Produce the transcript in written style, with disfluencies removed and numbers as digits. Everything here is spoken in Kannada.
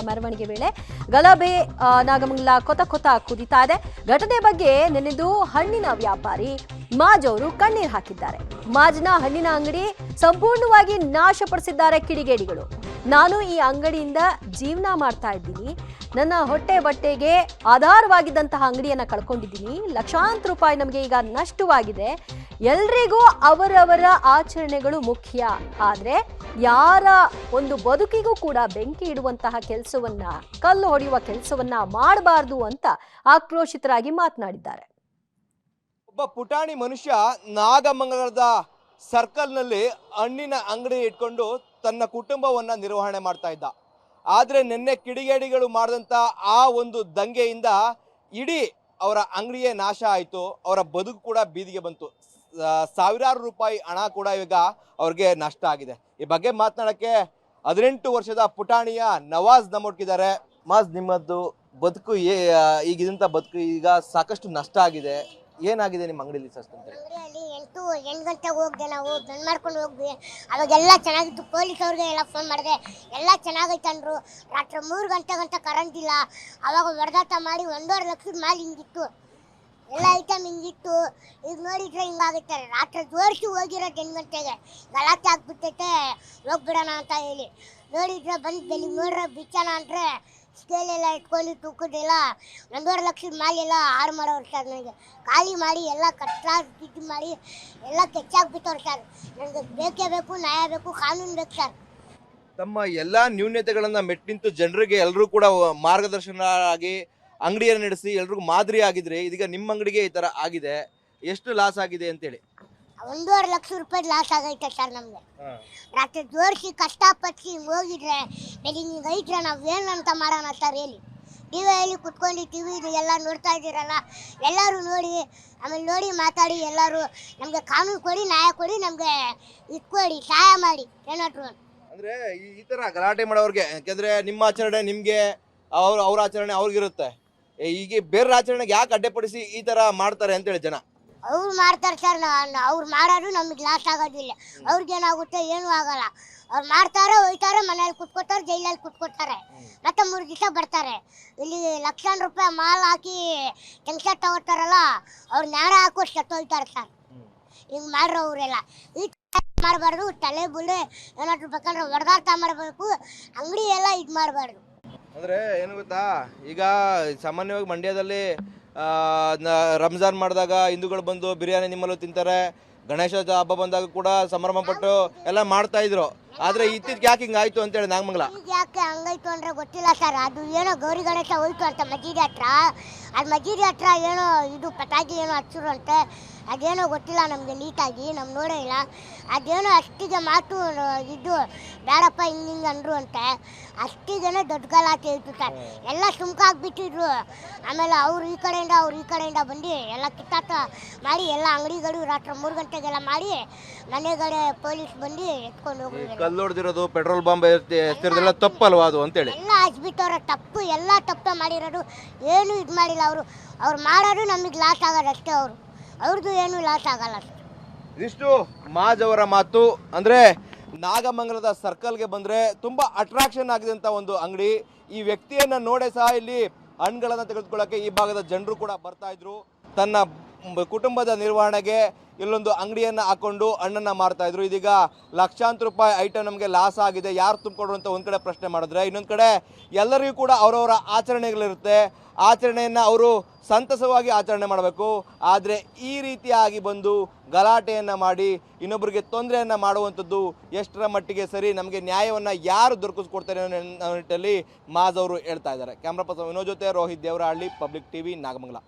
ಮೆರವಣಿಗೆ ವೇಳೆ ಗಲಭೆ ನಾಗಮಂಗಲ ಕೊತ ಕುದಿತಾ ಇದೆ. ಘಟನೆ ಬಗ್ಗೆ ನೆನೆದು ಹಣ್ಣಿನ ವ್ಯಾಪಾರಿ ಮಾಜ್ ಅವರು ಕಣ್ಣೀರು ಹಾಕಿದ್ದಾರೆ. ಮಾಜ್ನ ಹಣ್ಣಿನ ಅಂಗಡಿ ಸಂಪೂರ್ಣವಾಗಿ ನಾಶಪಡಿಸಿದ್ದಾರೆ ಕಿಡಿಗೇಡಿಗಳು. ನಾನು ಈ ಅಂಗಡಿಯಿಂದ ಜೀವನ ಮಾಡ್ತಾ ಇದ್ದೀನಿ. ನನ್ನ ಹೊಟ್ಟೆ ಬಟ್ಟೆಗೆ ಆಧಾರವಾಗಿದ್ದಂತಹ ಅಂಗಡಿಯನ್ನ ಕಳ್ಕೊಂಡಿದ್ದೀನಿ. ಲಕ್ಷಾಂತರ ರೂಪಾಯಿ ನಮಗೆ ಈಗ ನಷ್ಟವಾಗಿದೆ. ಎಲ್ರಿಗೂ ಅವರವರ ಆಚರಣೆಗಳು ಮುಖ್ಯ, ಆದ್ರೆ ಯಾರ ಒಂದು ಬದುಕಿಗೂ ಕೂಡ ಬೆಂಕಿ ಇಡುವಂತಹ ಕೆಲಸವನ್ನ, ಕಲ್ಲು ಹೊಡೆಯುವ ಕೆಲಸವನ್ನ ಮಾಡಬಾರದು ಅಂತ ಆಕ್ರೋಶಿತರಾಗಿ ಮಾತನಾಡಿದ್ದಾರೆ. ಒಬ್ಬ ಪುಟಾಣಿ ಮನುಷ್ಯ ನಾಗಮಂಗಲದ ಸರ್ಕಲ್ನಲ್ಲಿ ಹಣ್ಣಿನ ಅಂಗಡಿ ಇಟ್ಕೊಂಡು ತನ್ನ ಕುಟುಂಬವನ್ನ ನಿರ್ವಹಣೆ ಮಾಡ್ತಾ ಇದ್ದ. ಆದರೆ ನಿನ್ನೆ ಕಿಡಿಗೇಡಿಗಳು ಮಾಡಿದಂಥ ಆ ಒಂದು ದಂಗೆಯಿಂದ ಇಡೀ ಅವರ ಅಂಗಡಿಯೇ ನಾಶ ಆಯಿತು. ಅವರ ಬದುಕು ಕೂಡ ಬೀದಿಗೆ ಬಂತು. ಸಾವಿರಾರು ರೂಪಾಯಿ ಹಣ ಕೂಡ ಈಗ ಅವ್ರಿಗೆ ನಷ್ಟ ಆಗಿದೆ. ಈ ಬಗ್ಗೆ ಮಾತನಾಡೋಕ್ಕೆ 18 ವರ್ಷದ ಪುಟಾಣಿಯ ನವಾಜ್ ನಮ್ಮೊಟ್ಟಿದ್ದಾರೆ. ಮಾಜ್, ನಿಮ್ಮದು ಬದುಕು ಈಗಿದಂಥ ಬದುಕು ಈಗ ಸಾಕಷ್ಟು ನಷ್ಟ ಆಗಿದೆ. ಏನಾಗಿದೆ ನಿಮ್ಮ ಅಂಗಡಿಯಲ್ಲಿ ಸರ್? ಅಂಗಡಿಯಲ್ಲಿ 8 ಗಂಟೆಗೆ ಹೋಗ್ದೆ, ನಾವು ಬಂದ್ ಮಾಡ್ಕೊಂಡು ಹೋಗ್ವಿ. ಅವಾಗೆಲ್ಲ ಚೆನ್ನಾಗಿತ್ತು. ಪೊಲೀಸ್ ಅವ್ರಿಗೆ ಎಲ್ಲ ಫೋನ್ ಮಾಡಿದೆ, ಎಲ್ಲ ಚೆನ್ನಾಗೈತೆ ಅಂದರು. ರಾತ್ರಿ 3 ಗಂಟೆ ಗಂಟ ಕರೆಂಟ್ ಇಲ್ಲ. ಅವಾಗ ಹೊಡೆದಾಟ ಮಾಡಿ 1.5 ಲಕ್ಷದ ಮಾಲ್ ಹಿಂಗಿತ್ತು, ಎಲ್ಲ ಐಟಮ್ ಹಿಂಗಿತ್ತು. ಈಗ ನೋಡಿದ್ರೆ ಹಿಂಗಾಗೈತೆ. ರಾತ್ರಿ ಜೋಡಿಸಿ ಹೋಗಿರೋದು 8 ಗಂಟೆಗೆ ಗಲಾಟೆ ಆಗ್ಬಿಟ್ಟೈತೆ, ಹೋಗ್ಬಿಡೋಣ ಅಂತ ಹೇಳಿ ನೋಡಿದ್ರೆ ಬಂದು ಬೆಳಿಗ್ಗೆ ನೋಡ್ರೆ ಬಿಚ್ಚೋಣ ಅಂದರೆ ಸ್ಕೇಲ್ ಎಲ್ಲ ಇಟ್ಕೊಂಡು ತೂಕದೆಲ್ಲ 1.5 ಲಕ್ಷದ ಮಾಲೆಲ್ಲ ಹಾಳು ಮಾಡೋರು ಸರ್. ನನಗೆ ಖಾಲಿ ಮಾಡಿ ಎಲ್ಲ ಕಟ್ಟಾಗಿ ಮಾಡಿ ಎಲ್ಲ ಕೆಚ್ಚಾಗ್ಬಿಟ್ಟವ್ರು ಸರ್. ನನಗೆ ಬೇಕೇ ಬೇಕು, ನ್ಯಾಯ ಬೇಕು, ಕಾನೂನು ಬೇಕು ಸರ್. ತಮ್ಮ ಎಲ್ಲ ನ್ಯೂನ್ಯತೆಗಳನ್ನ ಮೆಟ್ಟಿಂತು ಜನರಿಗೆ ಎಲ್ಲರೂ ಕೂಡ ಮಾರ್ಗದರ್ಶನ ಆಗಿ ಅಂಗಡಿಯನ್ನು ನಡೆಸಿ ಎಲ್ರಿಗೂ ಮಾದರಿ ಆಗಿದ್ರೆ, ಇದೀಗ ನಿಮ್ಮ ಅಂಗಡಿಗೆ ಈ ತರ ಆಗಿದೆ. ಎಷ್ಟು ಲಾಸ್ ಆಗಿದೆ ಅಂತೇಳಿ? 1.5 ಲಕ್ಷ ರೂಪಾಯಿ ಲಾಸ್ ಆಗೈತೆ ಸರ್ ನಮಗೆ. ರಾತ್ರಿ ಜೋಡಿಸಿ ಕಷ್ಟಪಟ್ಟು ಹೋಗಿದ್ರೆ ಬೆಳಿಗ್ಗೆ ಐತ್ರೆ ನಾವೇನಂತ ಮಾಡೋಣ ಸರ್ ಹೇಳಿ? ಟಿವಿಯಲ್ಲಿ ಕುತ್ಕೊಂಡು ಟಿವಿ ಎಲ್ಲ ನೋಡ್ತಾ ಇದ್ದೀರಲ್ಲ, ಎಲ್ಲರೂ ನೋಡಿ, ಆಮೇಲೆ ನೋಡಿ ಮಾತಾಡಿ, ಎಲ್ಲರೂ ನಮಗೆ ಕಾನೂನು ಕೊಡಿ, ನ್ಯಾಯ ಕೊಡಿ, ನಮಗೆ ಇಟ್ಕೊಡಿ, ಸಹಾಯ ಮಾಡಿ ಏನಾದ್ರು. ಅಂದ್ರೆ ಈ ತರ ಗಲಾಟೆ ಮಾಡೋರ್ಗೆ, ಯಾಕಂದ್ರೆ ನಿಮ್ಮ ಆಚರಣೆ ನಿಮ್ಗೆ, ಅವ್ರ ಆಚರಣೆ ಅವ್ರಿಗಿರುತ್ತೆ. ಈಗ ಬೇರೆ ಆಚರಣೆಗೆ ಯಾಕೆ ಅಡ್ಡಿಪಡಿಸಿ ಈ ತರ ಮಾಡ್ತಾರೆ ಅಂತೇಳಿ ಜನ ಅವ್ರು ಮಾಡ್ತಾರೆ ಸರ್. ಅವ್ರು ಮಾಡೋದು ನಮಗೆ ಲಾಸ್ ಆಗೋದಿಲ್ಲ. ಅವ್ರಿಗೇನಾಗುತ್ತೆ, ಏನೂ ಆಗಲ್ಲ. ಅವ್ರು ಮಾಡ್ತಾರೆ, ಹೋಯ್ತಾರೆ, ಮನೇಲಿ ಕುತ್ಕೋತಾರೆ, ಜೈಲಲ್ಲಿ ಕುತ್ಕೋತಾರೆ, ಮತ್ತೆ 3 ದಿವಸ ಬರ್ತಾರೆ. ಇಲ್ಲಿ ಲಕ್ಷಾಂತರ ರೂಪಾಯಿ ಮಾಲ್ ಹಾಕಿ ಟೆನ್ಷನ್ ತಗೋತಾರಲ್ಲ, ಅವ್ರು ನ್ಯಾರ ಹಾಕೋಷ್ಟು ಸತ್ತೋಯ್ತಾರೆ ಸರ್. ಹಿಂಗೆ ಮಾಡ್ರು ಅವರೆಲ್ಲ. ಈ ಮಾಡಬಾರ್ದು, ತಲೆ ಬುಲ್ಲೆ ಏನಾದ್ರು ಬೇಕಂದ್ರೆ ಹೊಡೆದಾಟ ಮಾಡಬೇಕು, ಅಂಗಡಿ ಎಲ್ಲ ಇದು ಮಾಡಬಾರ್ದು. ಅಂದ್ರೆ ಏನು ಗೊತ್ತಾ, ಈಗ ಸಾಮಾನ್ಯವಾಗಿ ಮಂಡ್ಯದಲ್ಲಿ ರಂಜಾನ್ ಮಾಡಿದಾಗ ಹಿಂದೂಗಳು ಬಂದು ಬಿರಿಯಾನಿ ನಿಮ್ಮಲ್ಲೂ ತಿಂತಾರೆ. ಗಣೇಶ ಹಬ್ಬ ಬಂದಾಗ ಕೂಡ ಸಂಭ್ರಮ ಪಟ್ಟು ಎಲ್ಲ ಮಾಡ್ತಾ ಇದ್ರು. ಆದ್ರೆ ಇತ್ತೀಚೆಗೆ ಯಾಕೆ ಹಿಂಗಾಯ್ತು ಅಂತೇಳಿ ನಾಗಮಂಗಲ ಯಾಕೆ ಹಂಗಾಯ್ತು ಅಂದ್ರೆ ಗೊತ್ತಿಲ್ಲ ಸರ್. ಅದು ಏನೋ ಗೌರಿ ಗಣೇಶ ಹೋಯ್ತು ಅಂತ ಮಜೀದಿ ಹತ್ರ, ಅದು ಮಜೀದಿ ಹತ್ರ ಏನೋ ಇದು ಪಟಾಕಿ ಏನೋ ಹಚ್ಚರು ಅಂತೆ. ಅದೇನೋ ಗೊತ್ತಿಲ್ಲ ನಮಗೆ ನೀಟಾಗಿ, ನಮ್ಗೆ ನೋಡೇ ಇಲ್ಲ. ಅದೇನೋ ಅಷ್ಟಿಗೆ ಮಾತು ಇದು ಬೇಡಪ್ಪ ಹಿಂಗೆ ಅಂದರು ಅಂತೆ. ಅಷ್ಟಿಗೇನೋ ದೊಡ್ಡ ಗಲಾಟೆ ಇತ್ತು ಸರ್. ಎಲ್ಲ ಸುಮ್ಕಾಗ್ಬಿಟ್ಟಿದ್ರು. ಆಮೇಲೆ ಅವ್ರು ಈ ಕಡೆಯಿಂದ ಬಂದು ಎಲ್ಲ ಕಿತ್ತಾಟ ಮಾಡಿ ಎಲ್ಲ ಅಂಗಡಿಗಳು ರಾತ್ರಿ 3 ಗಂಟೆಗೆಲ್ಲ ಮಾಡಿ ಮನೆಗಡೆ ಪೊಲೀಸ್ ಬಂದು ಎತ್ಕೊಂಡು ಹೋಗಿ ಕಲ್ಲು ಹೊಡೆದಿರೋದು, ಪೆಟ್ರೋಲ್ ಬಾಂಬ್ ಎತ್ತಿರೋದೆಲ್ಲ ತಪ್ಪಲ್ವಾ ಅದು ಅಂತೇಳಿ ಎಲ್ಲ ಹಚ್ಬಿಟ್ಟವ್ರ. ತಪ್ಪು, ಎಲ್ಲ ತಪ್ಪೇ ಮಾಡಿರೋದು, ಏನು ಇದು ಮಾಡಿಲ್ಲ. ಅವ್ರು ಮಾಡೋದು ನಮಗೆ ಲಾಸ್ ಆಗೋದು ಅಷ್ಟೇ. ಅವ್ರದ್ದು ಏನು ಲಾಸ್ ಆಗಲ್ಲ. ಇದಿಷ್ಟು ಮಾಜ್ ಅವರ ಮಾತು. ಅಂದ್ರೆ ನಾಗಮಂಗಲದ ಸರ್ಕಲ್ಗೆ ಬಂದ್ರೆ ತುಂಬಾ ಅಟ್ರಾಕ್ಷನ್ ಆಗಿದಂತ ಒಂದು ಅಂಗಡಿ. ಈ ವ್ಯಕ್ತಿಯನ್ನ ನೋಡೇ ಸಹ ಇಲ್ಲಿ ಹಣ್ಣುಗಳನ್ನ ತೆಗೆದುಕೊಳ್ಳಕ್ಕೆ ಈ ಭಾಗದ ಜನರು ಕೂಡ ಬರ್ತಾ ಇದ್ರು. ತನ್ನ ಕುಟುಂಬದ ನಿರ್ವಹಣೆಗೆ ಇಲ್ಲೊಂದು ಅಂಗಡಿಯನ್ನ ಹಾಕೊಂಡು ಹಣ್ಣನ್ನ ಮಾರ್ತಾ ಇದ್ರು. ಇದೀಗ ಲಕ್ಷಾಂತರ ರೂಪಾಯಿ ಐಟಮ್ ನಮಗೆ ಲಾಸ್ ಆಗಿದೆ, ಯಾರು ತುಂಬಿಕೊಡ್ರು ಅಂತ ಒಂದ್ ಕಡೆ ಪ್ರಶ್ನೆ ಮಾಡಿದ್ರೆ, ಇನ್ನೊಂದು ಕಡೆ ಎಲ್ಲರಿಗೂ ಕೂಡ ಅವರವರ ಆಚರಣೆಗಳಿರುತ್ತೆ. ಆಚರಣೆಯನ್ನು ಅವರು ಸಂತಸವಾಗಿ ಆಚರಣೆ ಮಾಡಬೇಕು. ಆದರೆ ಈ ರೀತಿಯಾಗಿ ಬಂದು ಗಲಾಟೆಯನ್ನು ಮಾಡಿ ಇನ್ನೊಬ್ಬರಿಗೆ ತೊಂದರೆಯನ್ನು ಮಾಡುವಂಥದ್ದು ಎಷ್ಟರ ಮಟ್ಟಿಗೆ ಸರಿ, ನಮಗೆ ನ್ಯಾಯವನ್ನು ಯಾರು ದೊರಕಿಸ್ಕೊಡ್ತಾರೆ ಅನ್ನೋ ನಿಟ್ಟಿನಲ್ಲಿ ಮಾಜ್ ಅವರು ಹೇಳ್ತಾ ಇದ್ದಾರೆ. ಕ್ಯಾಮ್ರಾ ಪರ್ಸನ್ ವಿನೋದ್ ಜೊತೆ ರೋಹಿತ್ ದೇವರಹಳ್ಳಿ, ಪಬ್ಲಿಕ್ ಟಿವಿ, ನಾಗಮಂಗಲ.